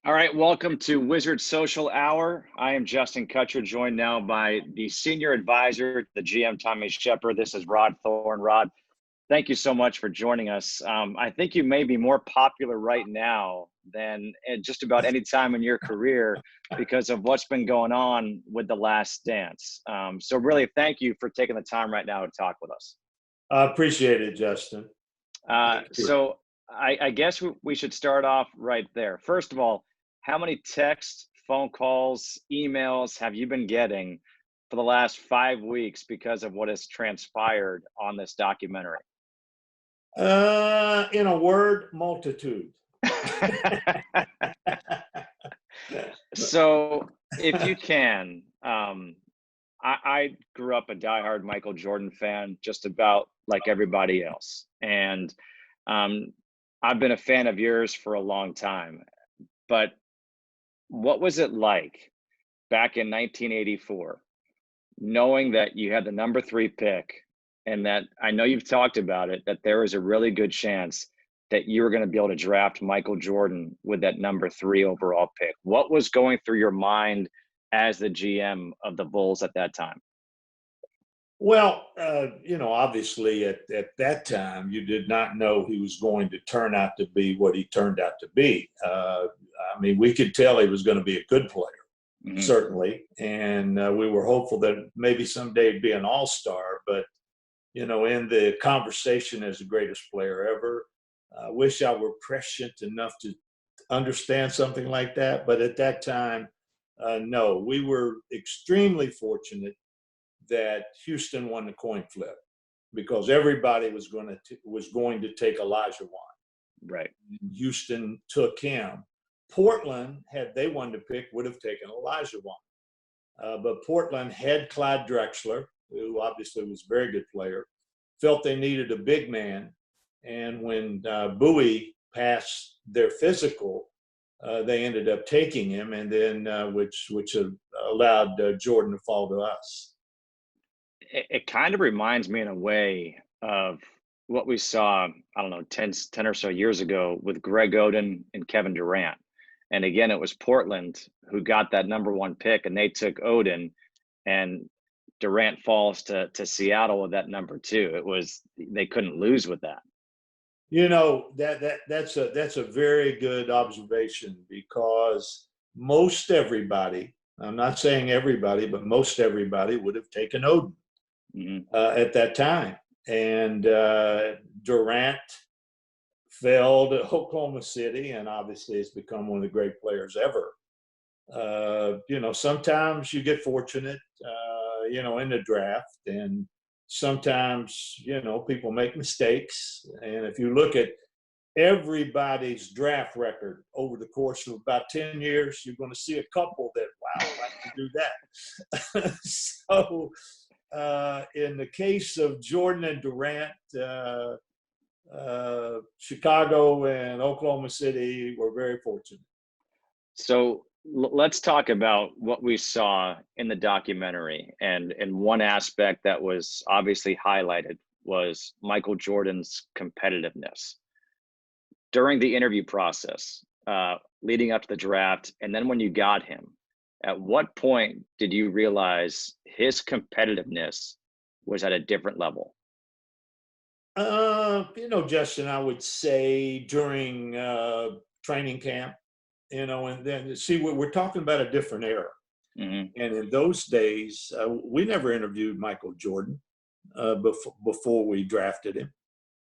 All right, welcome to Wizard Social Hour. I am Justin Kutcher, joined now by the senior advisor, the GM Tommy Shepard. This is Rod Thorn. Rod, thank you so much for joining us. I think you may be more popular right now than at just about any time in your career because of what's been going on with The Last Dance. So really, thank you for taking the time right now to talk with us. I appreciate it, Justin. Uh, Thank you. so I guess we should start off right there. First of all, how many texts, phone calls, emails have you been getting for the last 5 weeks because of what has transpired on this documentary? In a word, multitude. So, if you can, I grew up a diehard Michael Jordan fan, just about like everybody else, and um, I've been a fan of yours for a long time. But what was it like back in 1984, knowing that you had the number three pick, and that I know you've talked about it, that there was a really good chance that you were going to be able to draft Michael Jordan with that number three overall pick? What was going through your mind as the GM of the Bulls at that time? Well, obviously at that time, you did not know he was going to turn out to be what he turned out to be. I mean, we could tell he was going to be a good player, Mhm. certainly. And we were hopeful that maybe someday he'd be an all-star. But, in the conversation as the greatest player ever, I wish I were prescient enough to understand something like that. But at that time, no, we were extremely fortunate that Houston won the coin flip because everybody was going to take Elijah Wan. Right. Houston took him. Portland, had they won the pick, would have taken Elijah Wan. But Portland had Clyde Drexler, who obviously was a very good player, felt they needed a big man. And when Bowie passed their physical, they ended up taking him, and then which allowed Jordan to fall to us. It kind of reminds me in a way of what we saw, I don't know, 10 or so years ago with Greg Oden and Kevin Durant. And again, it was Portland who got that number one pick, and they took Oden, and Durant falls to Seattle with that number two. It was, they couldn't lose with that. That's a very good observation because most everybody, I'm not saying everybody, but most everybody would have taken Oden Mhm. at that time. And Durant fell to Oklahoma City, and obviously has become one of the great players ever. Sometimes you get fortunate, in the draft, and sometimes, people make mistakes. And if you look at everybody's draft record over the course of about 10 years, you're going to see a couple that, wow, I can do that. So, in the case of Jordan and Durant, Chicago and Oklahoma City were very fortunate. So let's talk about what we saw in the documentary. And one aspect that was obviously highlighted was Michael Jordan's competitiveness during the interview process, leading up to the draft. And then when you got him, at what point did you realize his competitiveness was at a different level? Justin, I would say during training camp, and then see, we're talking about a different era. Hmm. And in those days, we never interviewed Michael Jordan before we drafted him.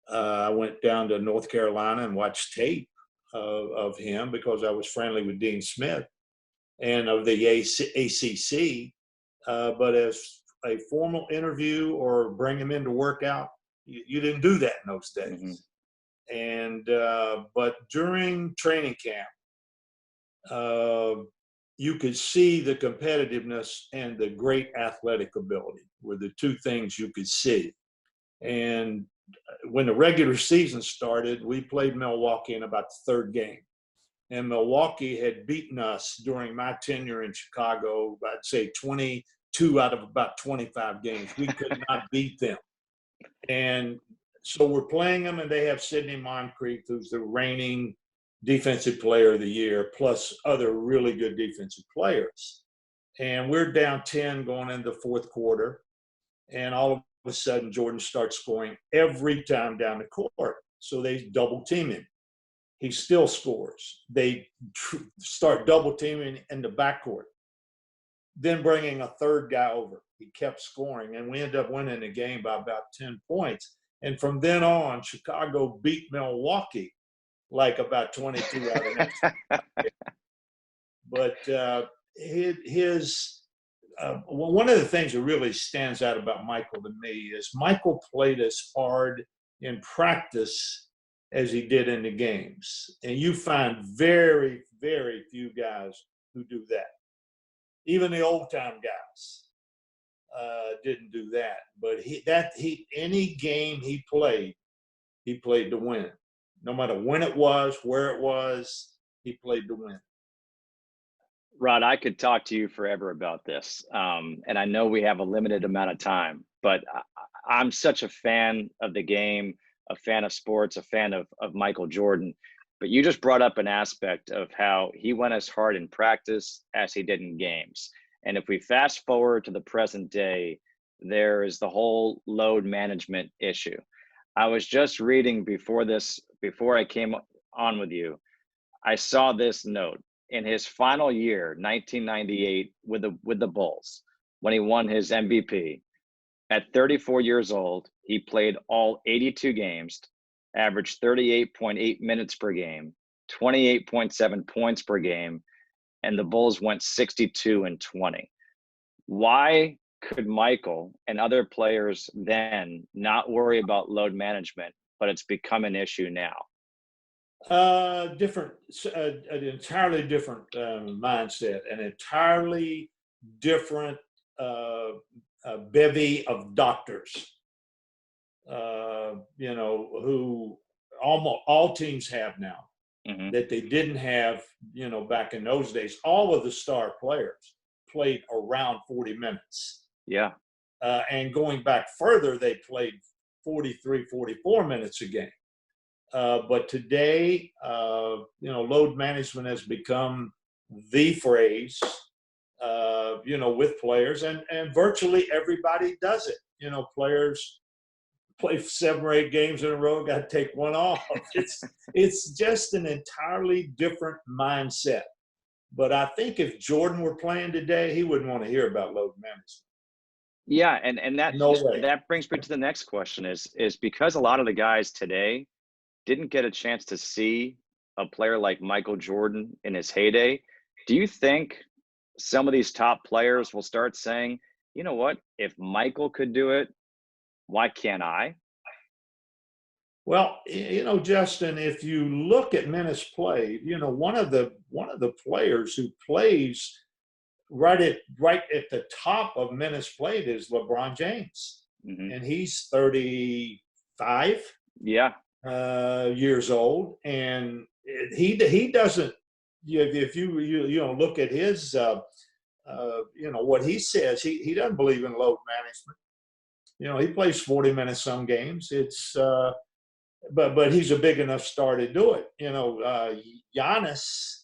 I went down to North Carolina and watched tape of him because I was friendly with Dean Smith and of the ACC. But as a formal interview or bring him in to work out, you didn't do that in those Hmm. days. And but during training camp, uh, you could see the competitiveness and the great athletic ability were the two things you could see. And when the regular season started, we played Milwaukee in about the third game. And Milwaukee had beaten us during my tenure in Chicago, I'd say 22 out of about 25 games. We could not beat them. And so we're playing them, and they have Sidney Moncrief, who's the reigning Defensive Player of the Year, plus other really good defensive players. And we're down 10 going into the fourth quarter. And all of a sudden, Jordan starts scoring every time down the court. So they double team him. He still scores. They start double teaming in the backcourt. Then bringing a third guy over. He kept scoring, and we ended up winning the game by about 10 points. And from then on, Chicago beat Milwaukee like about 22 out of the next. But one of the things that really stands out about Michael to me is Michael played as hard in practice as he did in the games. And you find very, very few guys who do that. Even the old-time guys didn't do that. But any game he played to win. No matter when it was, where it was, he played to win. Rod, I could talk to you forever about this. And I know we have a limited amount of time, but I'm such a fan of the game, a fan of sports, a fan of Michael Jordan. But you just brought up an aspect of how he went as hard in practice as he did in games. And if we fast forward to the present day, there is the whole load management issue. I was just reading before I came on with you, I saw this note. In his final year, 1998, with the Bulls, when he won his MVP, at 34 years old, he played all 82 games, averaged 38.8 minutes per game, 28.7 points per game, and the Bulls went 62-20. Why could Michael and other players then not worry about load management, but it's become an issue now? An entirely different mindset, an entirely different bevy of doctors, who almost all teams have now, that they didn't have, back in those days. All of the star players played around 40 minutes. Yeah. And going back further, they played 43, 44 minutes a game. But today, load management has become the phrase, with players, and virtually everybody does it. Players play 7 or 8 games in a row, got to take one off. It's just an entirely different mindset. But I think if Jordan were playing today, he wouldn't want to hear about load management. Yeah, and that No way. That brings me to the next question is because a lot of the guys today didn't get a chance to see a player like Michael Jordan in his heyday. Do you think some of these top players will start saying, you know what, if Michael could do it, why can't I? Well, Justin, if you look at minutes played, one of the players who plays right at the top of minutes played is LeBron James. And he's 35. Yeah. Years old, and he doesn't. If you look at his, what he says, he doesn't believe in load management. He plays 40 minutes some games. It's but he's a big enough star to do it. Giannis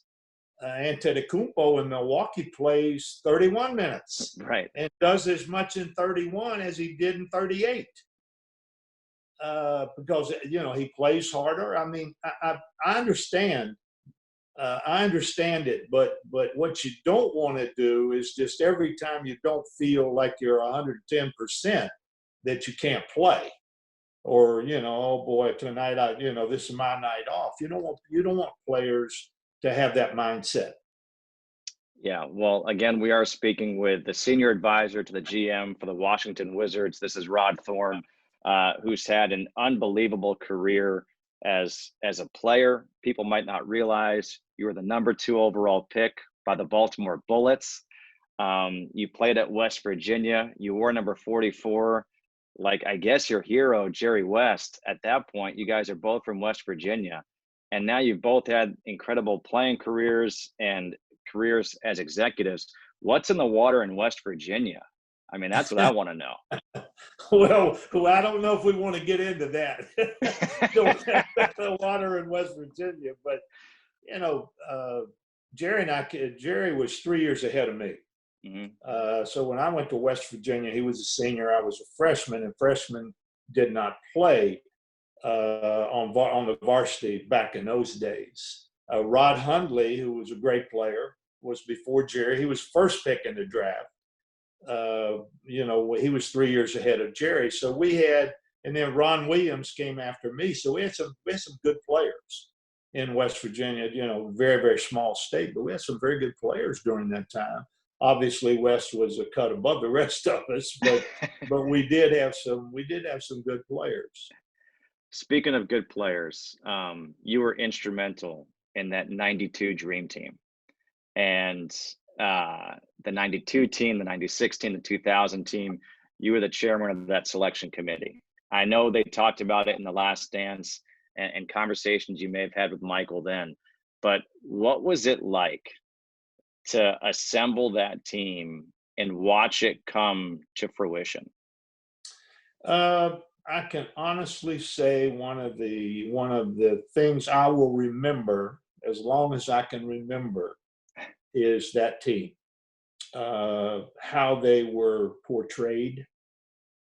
Antetokounmpo in Milwaukee plays 31 minutes, right, and does as much in 31 as he did in 38. Because he plays harder. I mean, I understand. I understand it, but what you don't want to do is just every time you don't feel like you're 110% that you can't play, or oh boy, tonight this is my night off. You don't want players to have that mindset. Yeah, well, again, we are speaking with the senior advisor to the GM for the Washington Wizards. This is Rod Thorn, who's had an unbelievable career as a player. People might not realize you were the number 2 overall pick by the Baltimore Bullets. You played at West Virginia. You wore number 44. Like, I guess your hero, Jerry West, at that point, you guys are both from West Virginia. And now you've both had incredible playing careers and careers as executives. What's in the water in West Virginia? I mean, that's what I want to know. Well, I don't know if we want to get into that. The water in West Virginia, but you know, Jerry was 3 years ahead of me. So when I went to West Virginia, he was a senior. I was a freshman, and freshmen did not play on the varsity back in those days. Rod Hundley, who was a great player, was before Jerry. He was first pick in the draft. He was 3 years ahead of Jerry. So we had, and then Ron Williams came after me. So we had some good players in West Virginia. Very, very small state, but we had some very good players during that time. Obviously, West was a cut above the rest of us, but we did have some good players. Speaking of good players, you were instrumental in that '92 Dream Team, and the '92 team, the '96 team, the 2000 team. You were the chairman of that selection committee. I know they talked about it in The Last Dance and conversations you may have had with Michael then, but what was it like to assemble that team and watch it come to fruition? I can honestly say one of the things I will remember as long as I can remember is that team, how they were portrayed,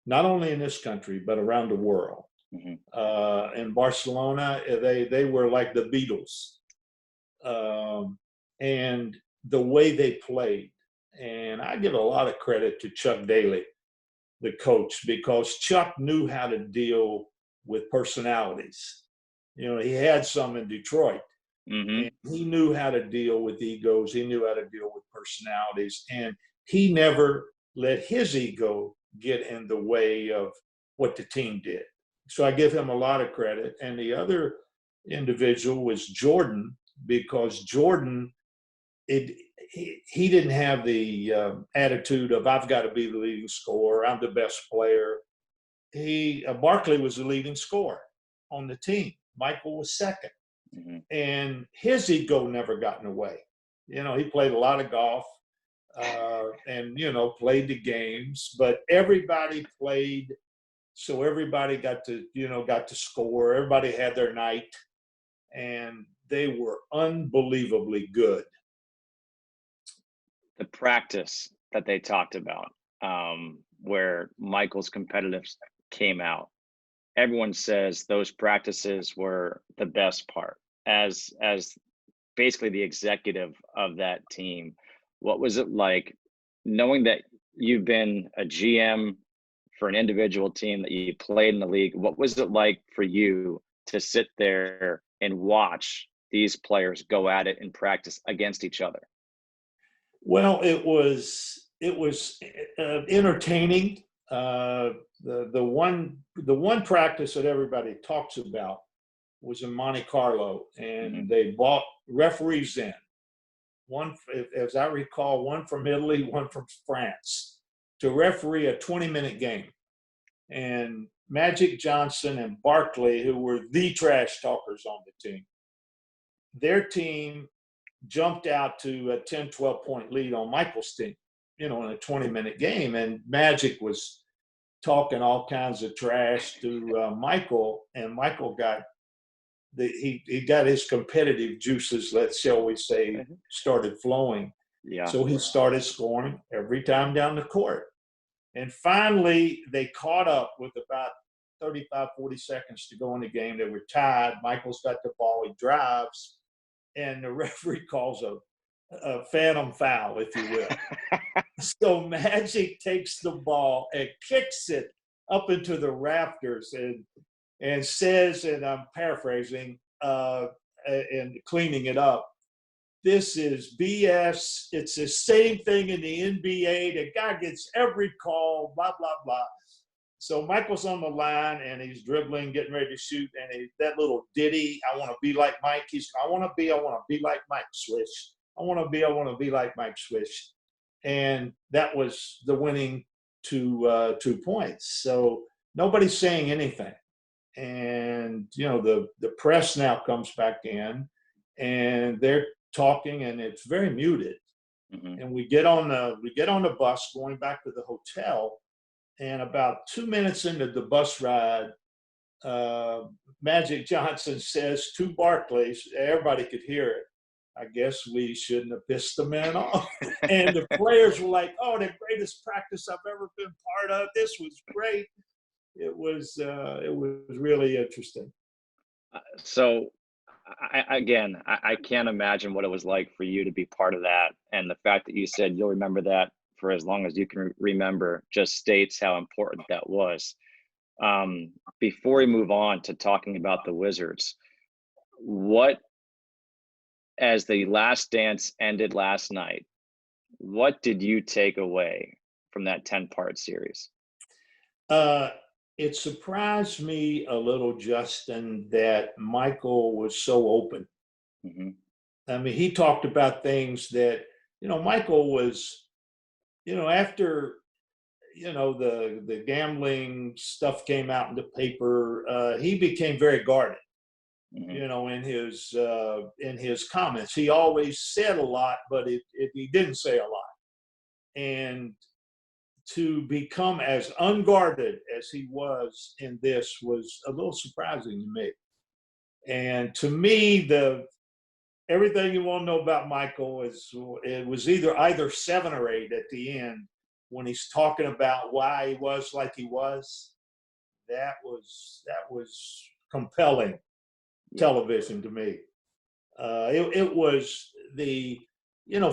not only in this country but around the world. In Barcelona, they were like the Beatles, and the way they played. And I give a lot of credit to Chuck Daly, the coach, because Chuck knew how to deal with personalities. He had some in Detroit. And he knew how to deal with egos. He knew how to deal with personalities. And he never let his ego get in the way of what the team did. So I give him a lot of credit. And the other individual was Jordan, because Jordan, he didn't have the attitude of, I've got to be the leading scorer, I'm the best player. Barkley was the leading scorer on the team. Michael was second. And his ego never got in the way. He played a lot of golf and, played the games, but everybody played. So everybody got to score. Everybody had their night, and they were unbelievably good. The practice that they talked about, where Michael's competitiveness came out, everyone says those practices were the best part. As basically the executive of that team, what was it like knowing that you've been a GM for an individual team, that you played in the league? What was it like for you to sit there and watch these players go at it and practice against each other? Well, it was entertaining. The one practice that everybody talks about was in Monte Carlo, and they brought referees in. One, as I recall, one from Italy, one from France, to referee a 20-minute game. And Magic Johnson and Barkley, who were the trash talkers on the team, their team jumped out to a 10, 12-point lead on Michael's team, in a 20-minute game. And Magic was talking all kinds of trash to Michael, and Michael got he got his competitive juices, shall we say, started flowing. Yeah. So he started scoring every time down the court. And finally, they caught up with about 35, 40 seconds to go in the game. They were tied. Michael's got the ball. He drives. And the referee calls a phantom foul, if you will. So Magic takes the ball and kicks it up into the rafters and says, and I'm paraphrasing and cleaning it up, "This is BS. It's the same thing in the NBA. The guy gets every call, blah, blah, blah." So Michael's on the line, and he's dribbling, getting ready to shoot, and that little ditty, "I want to be like Mike." I want to be like Mike, swish. I want to be like Mike, swish. And that was the winning 2 points. So nobody's saying anything. And, the press now comes back in, and they're talking, and it's very muted. And we get on the bus going back to the hotel. And about 2 minutes into the bus ride, Magic Johnson says to Barclays, everybody could hear it, I guess we shouldn't have pissed the man off. And the players were like, oh, the greatest practice I've ever been part of. This was great. It was really interesting. So I can't imagine what it was like for you to be part of that. And the fact that you said you'll remember that for as long as you can remember just states how important that was. Before we move on to talking about the Wizards, what, as the Last Dance ended last night, what did you take away from that 10-part series? It surprised me a little, Justin, that Michael was so open. Mm-hmm. I mean, he talked about things that, Michael was, after, the gambling stuff came out in the paper, he became very guarded, Mm-hmm. in his comments. He always said a lot, but he didn't say a lot. And to become as unguarded as he was in this was a little surprising to me. And to me, everything you want to know about Michael it was either 7 or 8 at the end when he's talking about why he was like he was. That was compelling television to me. It was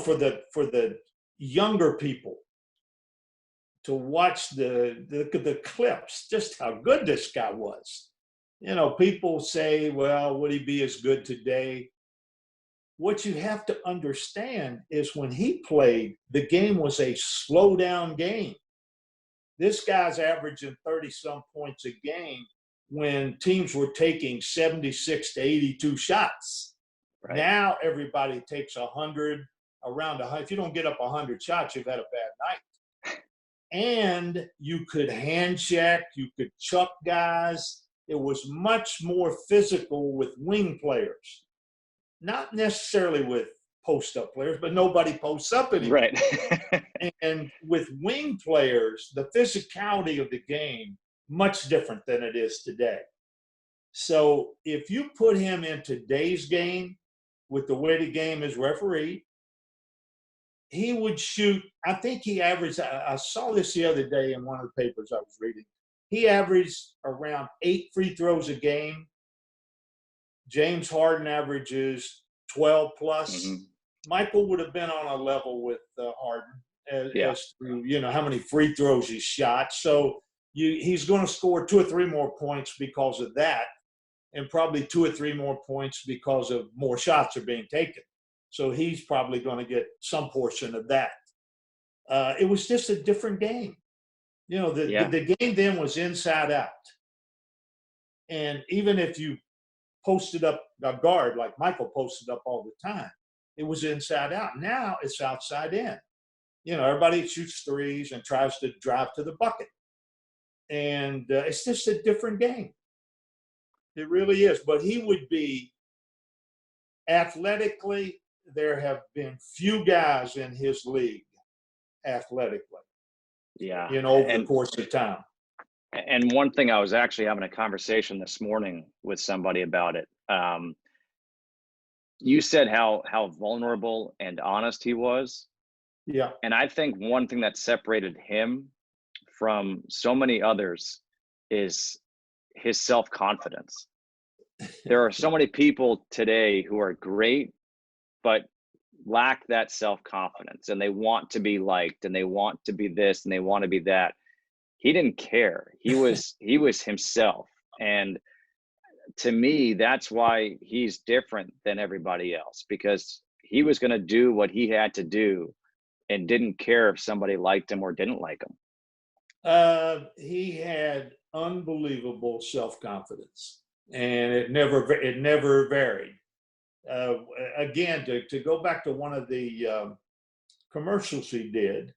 for the younger people to watch the clips, just how good this guy was. People say, well, would he be as good today? What you have to understand is when he played, the game was a slow down game. This guy's averaging 30-some points a game when teams were taking 76 to 82 shots. Right. Now everybody takes 100, around 100. If you don't get up 100 shots, you've had a bad night. And you could hand check, you could chuck guys. It was much more physical with wing players. Not necessarily with post-up players, but nobody posts up anymore. Right. And with wing players, the physicality of the game, much different than it is today. So if you put him in today's game with the way the game is refereed, he would shoot, I think he averaged, I saw this the other day in one of the papers I was reading. He averaged around 8 free throws a game. James Harden averages 12 plus. Mm-hmm. Michael would have been on a level with Harden as to, how many free throws he shot. So he's going to score 2 or 3 more points because of that, and probably 2 or 3 more points because of more shots are being taken. So he's probably going to get some portion of that. It was just a different game. The game then was inside out. And even if you posted up a guard like Michael posted up all the time, it was inside out. Now it's outside in. Everybody shoots threes and tries to drive to the bucket. And it's just a different game. It really is. But he would be athletically, there have been few guys in his league athletically. Yeah. Over the course of time. And one thing, I was actually having a conversation this morning with somebody about it. You said how vulnerable and honest he was. Yeah. And I think one thing that separated him from so many others is his self-confidence. There are so many people today who are great, but lack that self-confidence, and they want to be liked, and they want to be this, and they want to be that. He didn't care. He was himself. And to me, that's why he's different than everybody else, because he was going to do what he had to do and didn't care if somebody liked him or didn't like him. He had unbelievable self-confidence, and it never varied. Again, to go back to one of the commercials he did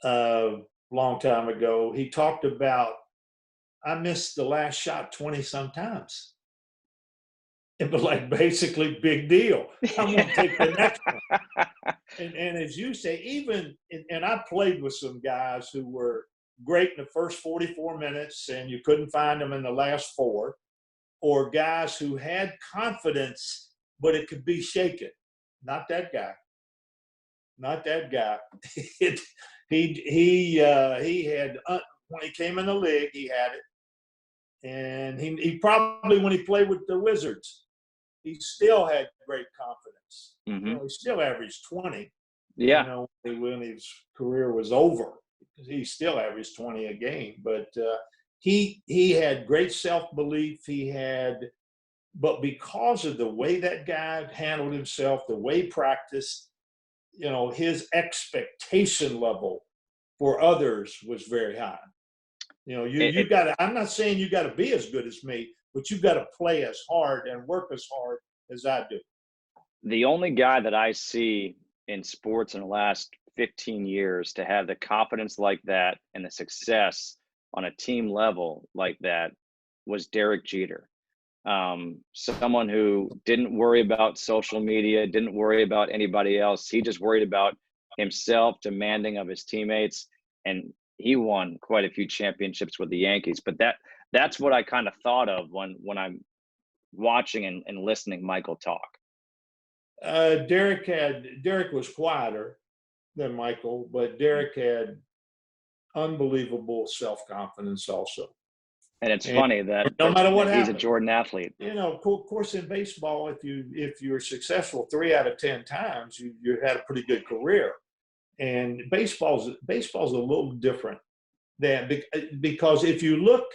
a long time ago, he talked about, I missed the last shot 20-some times. It was like basically big deal. I'm going to take the next one. And as you say, and I played with some guys who were great in the first 44 minutes and you couldn't find them in the last 4, or guys who had confidence, but it could be shaken. Not that guy. Not that guy. He had, when he came in the league, he had it. And he probably, when he played with the Wizards, he still had great confidence. Mm-hmm. He still averaged 20. Yeah. When his career was over, he still averaged 20 a game. But he had great self-belief. But because of the way that guy handled himself, the way he practiced, his expectation level for others was very high. You got to, I'm not saying you got to be as good as me, but you've got to play as hard and work as hard as I do. The only guy that I see in sports in the last 15 years to have the confidence like that and the success on a team level like that was Derek Jeter. Someone who didn't worry about social media, didn't worry about anybody else. He just worried about himself, demanding of his teammates, and he won quite a few championships with the Yankees. But that's what I kind of thought of when I'm watching and listening Michael talk. Derek was quieter than Michael, but Derek had unbelievable self-confidence also. And it's funny that no matter what he's happens, a Jordan athlete. Of course, in baseball, if you're successful 3 out of 10 times, you had a pretty good career. And baseball's a little different because if you look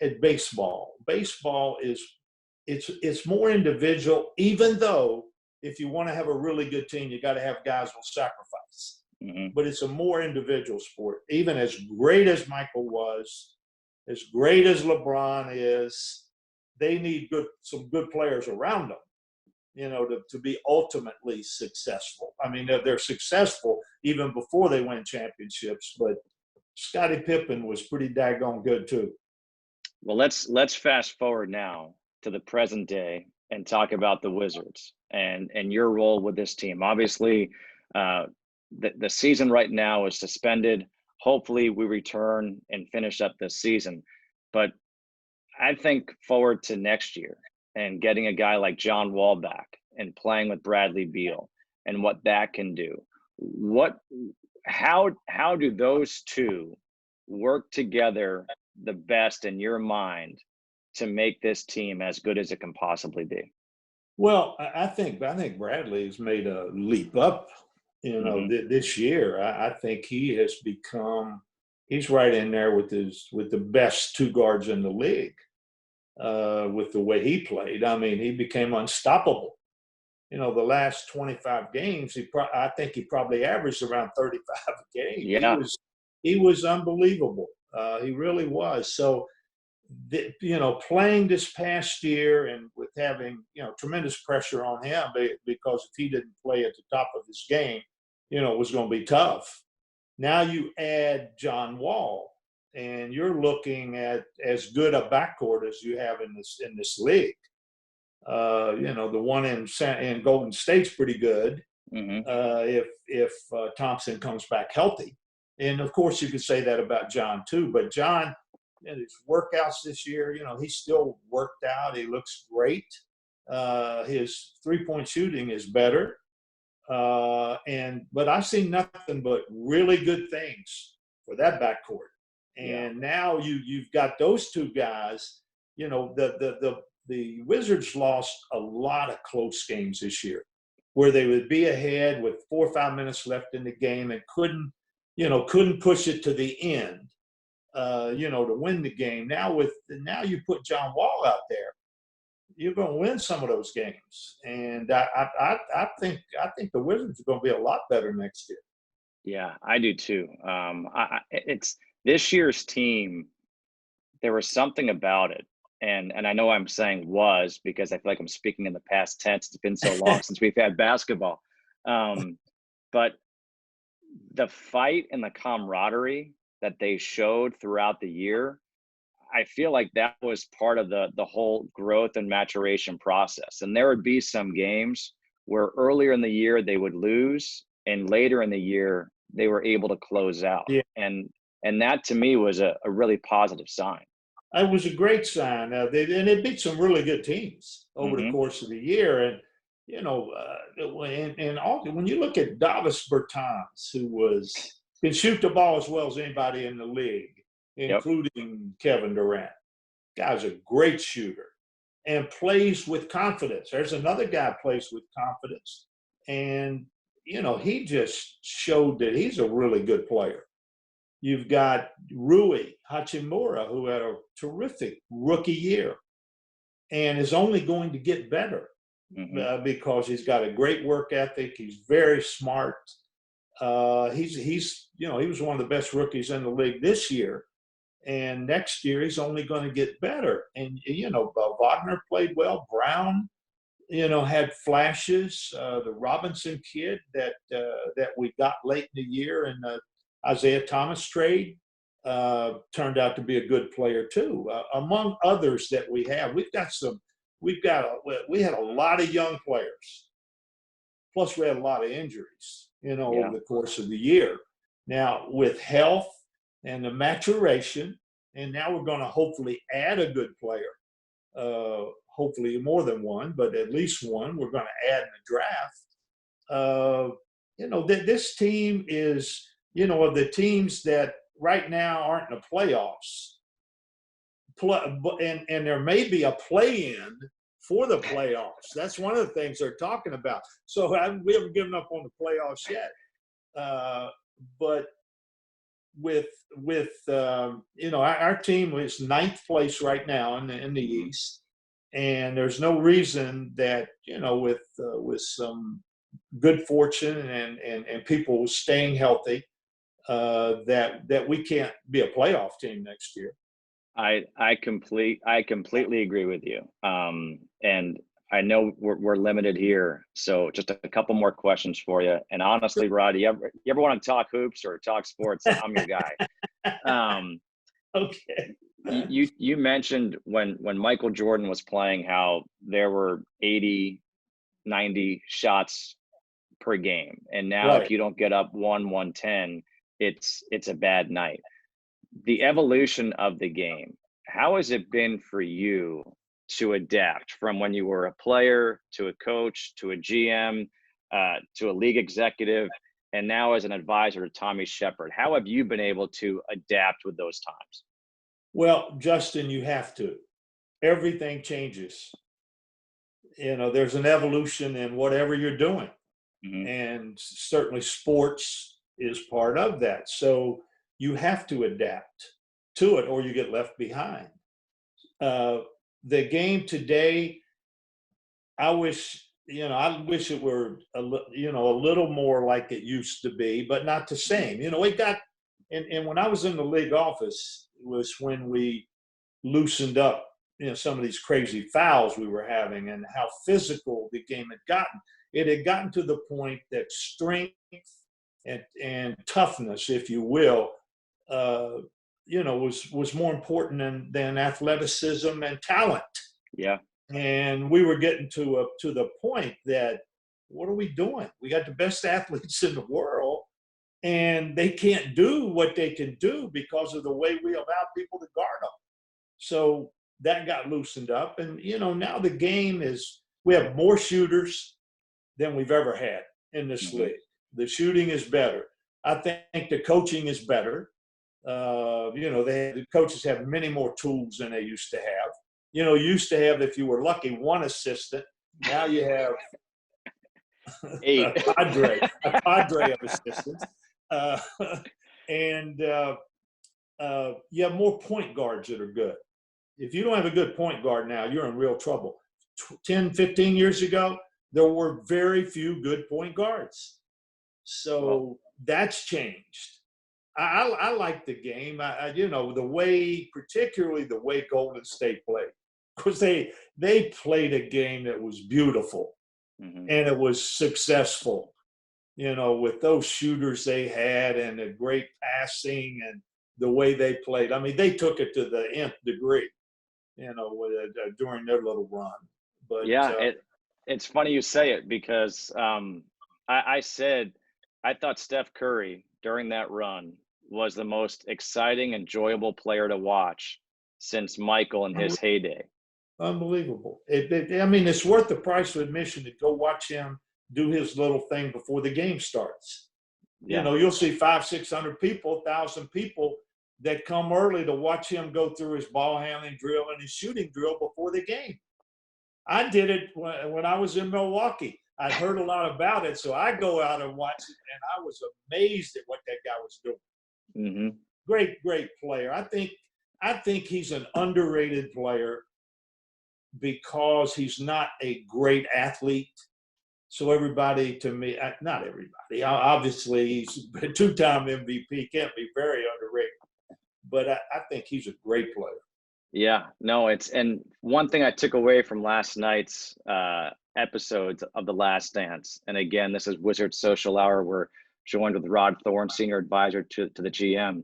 at baseball is it's more individual. Even though if you want to have a really good team, you got to have guys who sacrifice. Mm-hmm. But it's a more individual sport. Even as great as Michael was, as great as LeBron is, they need some good players around them, to be ultimately successful. I mean, they're successful even before they win championships, but Scottie Pippen was pretty daggone good too. Well, let's fast forward now to the present day and talk about the Wizards and your role with this team. Obviously, the season right now is suspended. Hopefully we return and finish up this season. But I think forward to next year and getting a guy like John Wall back and playing with Bradley Beal and what that can do. How do those two work together the best in your mind to make this team as good as it can possibly be? Well, I think Bradley has made a leap up, this year. I think he has become, he's right in there with the best 2 guards in the league, with the way he played. I mean, he became unstoppable. The last 25 games, I think he probably averaged around 35 a game. Yeah. He was unbelievable. He really was. So, playing this past year and with having, tremendous pressure on him because if he didn't play at the top of his game, it was going to be tough. Now you add John Wall, and you're looking at as good a backcourt as you have in this league. The one in Golden State's pretty good. Mm-hmm. If Thompson comes back healthy, and of course you could say that about John too. But John, in his workouts this year, he's still worked out. He looks great. His 3-point shooting is better. But I've seen nothing but really good things for that backcourt. And now you've got those 2 guys. The Wizards lost a lot of close games this year where they would be ahead with 4 or 5 minutes left in the game and couldn't push it to the end, to win the game. Now you put John Wall out there, you're going to win some of those games. And I think the Wizards are going to be a lot better next year. Yeah, I do too. It's this year's team. There was something about it. And I know I'm saying was because I feel like I'm speaking in the past tense. It's been so long since we've had basketball. But the fight and the camaraderie that they showed throughout the year, I feel like that was part of the whole growth and maturation process. And there would be some games where earlier in the year they would lose, and later in the year they were able to close out. Yeah. And And that to me was a really positive sign. It was a great sign. And they beat some really good teams over the Hmm. course of the year. And, when you look at Davis Bertans, who can shoot the ball as well as anybody in the league, Yep. including Kevin Durant. Guy's a great shooter and plays with confidence. There's another guy plays with confidence. And, he just showed that he's a really good player. You've got Rui Hachimura, who had a terrific rookie year and is only going to get better because he's got a great work ethic. He's very smart. He was one of the best rookies in the league this year. And next year, he's only going to get better. And, Wagner played well. Brown, had flashes. The Robinson kid that we got late in the year in the Isaiah Thomas trade turned out to be a good player too. Among others that we have, we had a lot of young players. Plus, we had a lot of injuries, over the course of the year. Now, with health and the maturation, and now we're going to hopefully add a good player. Hopefully more than one, but at least one we're going to add in the draft. This team is, of the teams that right now aren't in the playoffs, and there may be a play-in for the playoffs. That's one of the things they're talking about. So we haven't given up on the playoffs yet. But with our team is ninth place right now in the East. And there's no reason that, with some good fortune and people staying healthy, that we can't be a playoff team next year. I completely agree with you. And I know we're limited here, so just a couple more questions for you. And honestly, Rod, you ever want to talk hoops or talk sports? I'm your guy. Okay. You mentioned when Michael Jordan was playing how there were 80, 90 shots per game, and now Right. if you don't get up 110, it's a bad night. The evolution of the game, how has it been for you to adapt from when you were a player to a coach to a GM to a league executive, and now as an advisor to Tommy Shepard? How have you been able to adapt with those times? Well, Justin, you have to. Everything changes. There's an evolution in whatever you're doing. Mm-hmm. And certainly sports is part of that. So you have to adapt to it or you get left behind. The game today, I wish it were a little more like it used to be, but not the same. It got, and when I was in the league office, it was when we loosened up, some of these crazy fouls we were having and how physical the game had gotten. It had gotten to the point that strength and toughness, if you will, was more important than athleticism and talent. Yeah. And we were getting to the point that, what are we doing? We got the best athletes in the world, and they can't do what they can do because of the way we allow people to guard them. So that got loosened up, and now the game is, we have more shooters than we've ever had in this league. The shooting is better. I think the coaching is better. The coaches have many more tools than they used to have. Used to have, if you were lucky, one assistant. Now you have a cadre of assistants. And you have more point guards that are good. If you don't have a good point guard now, you're in real trouble. 10, 15 years ago, there were very few good point guards. So that's changed. I like the game. Particularly the way Golden State played, because they played a game that was beautiful and it was successful. With those shooters they had and the great passing and the way they played. I mean, they took it to the nth degree. During their little run. But yeah, it's funny you say it because I said I thought Steph Curry during that run was the most exciting, enjoyable player to watch since Michael in his heyday. Unbelievable. I mean, it's worth the price of admission to go watch him do his little thing before the game starts. Yeah. You'll see 500-600 people, 1,000 people that come early to watch him go through his ball handling drill and his shooting drill before the game. I did it when I was in Milwaukee. I'd heard a lot about it, so I go out and watch it, and I was amazed at what that guy was doing. Mm-hmm. Great player. I think he's an underrated player because he's not a great athlete. So everybody, to me, not everybody, obviously he's a two-time MVP, can't be very underrated. But I think he's a great player. Yeah, no, and one thing I took away from last night's episodes of The Last Dance, and again, this is Wizard Social Hour. We're joined with Rod Thorn, senior advisor to the GM,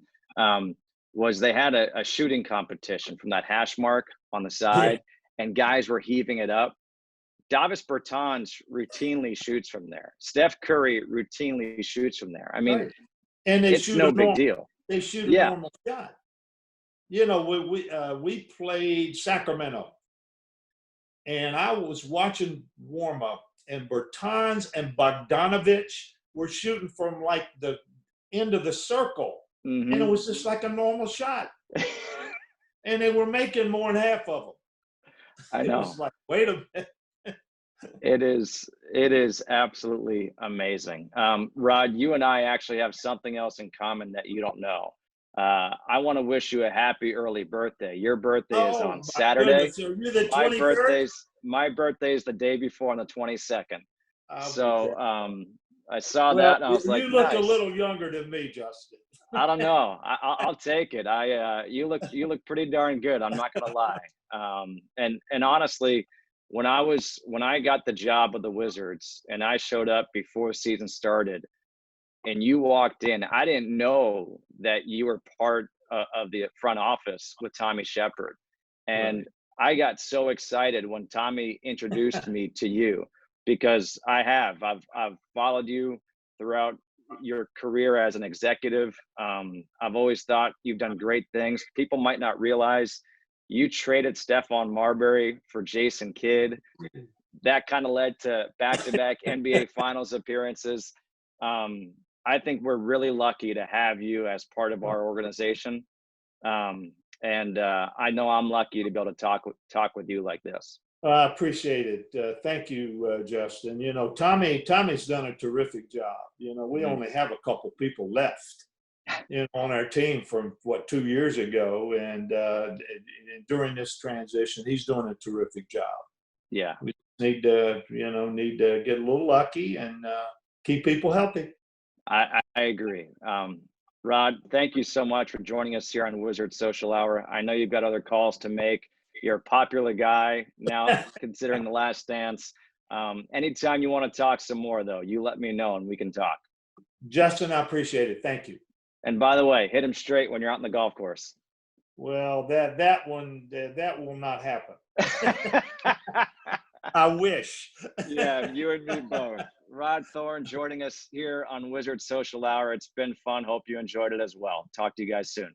was they had a shooting competition from that hash mark on the side, and guys were heaving it up. Davis Bertans routinely shoots from there. Steph Curry routinely shoots from there. I mean, right. And it's no big deal. They shoot a normal shot. We played Sacramento, and I was watching warm up, and Bertans and Bogdanovich were shooting from like the end of the circle, and it was just like a normal shot, and they were making more than half of them. I know. It was like, wait a minute. It is absolutely amazing. Rod, you and I actually have something else in common that you don't know. I want to wish you a happy early birthday. Your birthday is on Saturday. So you're the 23rd? My birthday is the day before on the 22nd. So I saw well, that and I was like, you look nice. a little younger than me, Justin. I don't know. I'll take it. You look pretty darn good. I'm not gonna lie. And honestly, when I got the job with the Wizards and I showed up before season started, and you walked in, I didn't know that you were part of the front office with Tommy Shepard. And right. I got so excited when Tommy introduced me to you, because I've followed you throughout your career as an executive. I've always thought you've done great things. People might not realize you traded Stephon Marbury for Jason Kidd. That kind of led to back-to-back NBA Finals appearances. I think we're really lucky to have you as part of our organization. And I know I'm lucky to be able to talk with you like this. I appreciate it. Thank you, Justin. Tommy's done a terrific job. We only have a couple people left, on our team from 2 years ago. And during this transition, he's doing a terrific job. Yeah. We need to get a little lucky and keep people healthy. I agree. Rod, thank you so much for joining us here on Wizard Social Hour. I know you've got other calls to make. You're a popular guy now, considering The Last Dance. Anytime you want to talk some more, though, you let me know and we can talk. Justin, I appreciate it. Thank you. And by the way, hit him straight when you're out on the golf course. Well, that will not happen. I wish. Yeah, you and me both. Rod Thorn joining us here on Wizard Social Hour. It's been fun. Hope you enjoyed it as well. Talk to you guys soon.